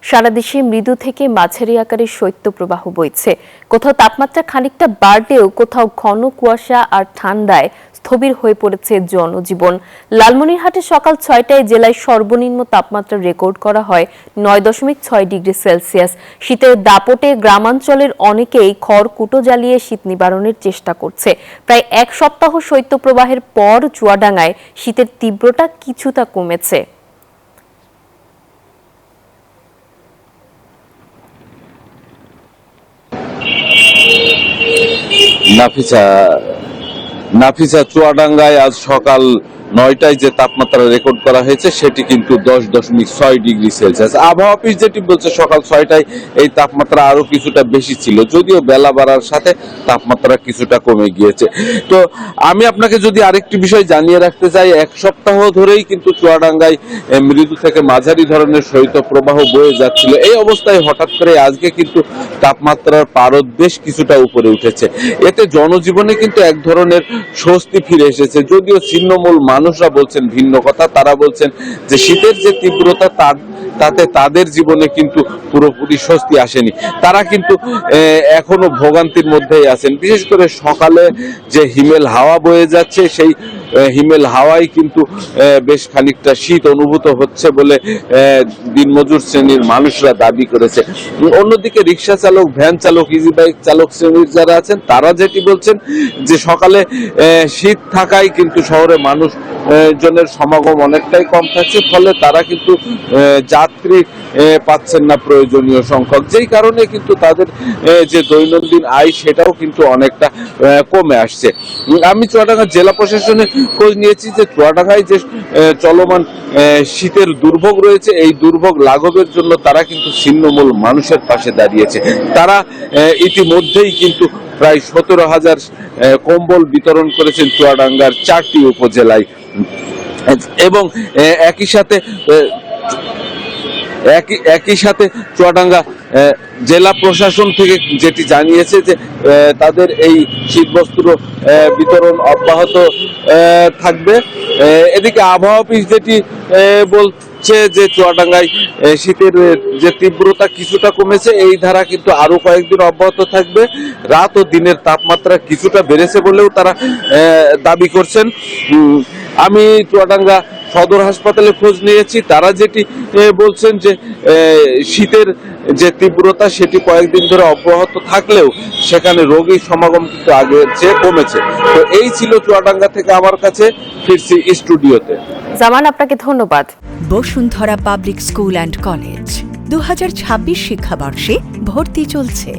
সারা দেশে মৃদু থেকে মাঝারি আকারের শৈত্যপ্রবাহ বইছে। কোথাও তাপমাত্রা খানিকটা বাড়লেও কোথাও ঘন কুয়াশা আর ঠান্ডায় স্থবির হয়ে পড়েছে জনজীবন। লালমনিরহাটে সকাল ৬টায় জেলায় সর্বনিম্ন তাপমাত্রা রেকর্ড করা হয় ৯.৬ ডিগ্রি সেলসিয়াস। শীতের দাপটে গ্রামাঞ্চলের অনেকেই খড়কুটো জ্বালিয়ে শীত নিবারণের চেষ্টা করছে। প্রায় এক সপ্তাহ শৈত্যপ্রবাহের পর চুয়াডাঙ্গায় শীতের তীব্রতা কিছুটা কমেছে। নাফিসা চুয়াডাঙ্গায় আজ সকাল ৯টায় যে তাপমাত্রা রেকর্ড করা হয়েছে সেটি কিন্তু 10.৬ ডিগ্রি সেলসিয়াস। আবহাওয়া অফিস যেটি বলছে সকাল ৬টায় এই তাপমাত্রা আরো কিছুটা বেশি ছিল, যদিও বেলা বাড়ার সাথে তাপমাত্রা কিছুটা কমে গিয়েছে। তো আমি আপনাকে যদি আরেকটি বিষয় জানিয়ে রাখতে চাই, এক সপ্তাহ ধরেই কিন্তু চুয়াডাঙ্গায় মৃদু থেকে মাঝারি ধরনের শৈত্যপ্রবাহ বয়ে যাচ্ছিল। এই অবস্থায় হঠাৎ করে আজকে কিন্তু তাপমাত্রার পারদ বেশ কিছুটা উপরে উঠেছে। এতে জনজীবনে কিন্তু এক ধরনের স্বস্তি ফিরে এসেছে, যদিও ছিন্নমূল মানুষরা বলছেন ভিন্ন কথা। তারা বলছেন যে শীতের যে তীব্রতা তাতে তাদের জীবনে কিন্তু পুরোপুরি স্বস্তি আসেনি। তারা কিন্তু এখনো ভোগান্তির মধ্যেই আছেন। বিশেষ করে সকালে যে হিমেল হাওয়া বয়ে যাচ্ছে, সেই হিমেল হাওয়াই কিন্তু বেশ খানিকটা শীত অনুভূত হচ্ছে বলে দিনমজুর শ্রেণীর মানুষরা দাবি করেছে। অন্যদিকে রিক্সা চালক, ভ্যান চালক, ইজি বাইক চালক শ্রেণীর যারা আছেন তারা যেটি বলছেন যে সকালে শীত থাকায় কিন্তু শহরে মানুষ জনের সমাগম অনেকটাই কম থাকছে, ফলে তারা কিন্তু যাত্রী পাচ্ছেন না প্রয়োজনীয় সংখ্যক, যেই কারণে কিন্তু তাদের যে দৈনন্দিন আয় সেটাও কিন্তু অনেকটা কমে আসছে। আমি চুয়াডাঙ্গা জেলা প্রশাসনের খোঁজ নিয়েছি যে চুয়াডাঙ্গায় যে চলমান শীতের দুর্ভোগ রয়েছে, এই দুর্ভোগ লাঘবের জন্য তারা কিন্তু ছিন্নমূল মানুষের পাশে দাঁড়িয়েছে। তারা ইতিমধ্যেই কিন্তু প্রায় ১৭,০০০ কম্বল বিতরণ করেছেন চুয়াডাঙ্গার ৪টি উপজেলায়। এবং একই সাথে চুয়াডাঙ্গা জেলা প্রশাসন থেকে যেটি জানিয়েছে যে তাদের এই শীতবস্ত্র বিতরণ অব্যাহত থাকবে। এদিকে আবহাওয়া অফিস যেটি বলছে যে চুয়াডাঙ্গায় শীতের যে তীব্রতা কিছুটা কমেছে, এই ধারা কিন্তু আরো কয়েকদিন অব্যাহত থাকবে। রাত ও দিনের তাপমাত্রা কিছুটা বেড়েছে বলেও তারা দাবি করছেন। আমি চুয়াডাঙ্গা সদর হাসপাতালে খোঁজ নিয়েছি, তারা যেটি বলছেন যে শীতের যে তীব্রতা সেটি কয়েকদিন ধরে অব্যাহত থাকলেও সেখানে রোগীর সমাগম কিন্তু আগের চেয়ে কমেছে। তো এই ছিল চুয়াডাঙ্গা থেকে আমার কাছে, ফিরছি স্টুডিওতে। জামান, আপনাকে ধন্যবাদ। Bashundhara public school and college 2026 শিক্ষাবর্ষে ভর্তি চলছে।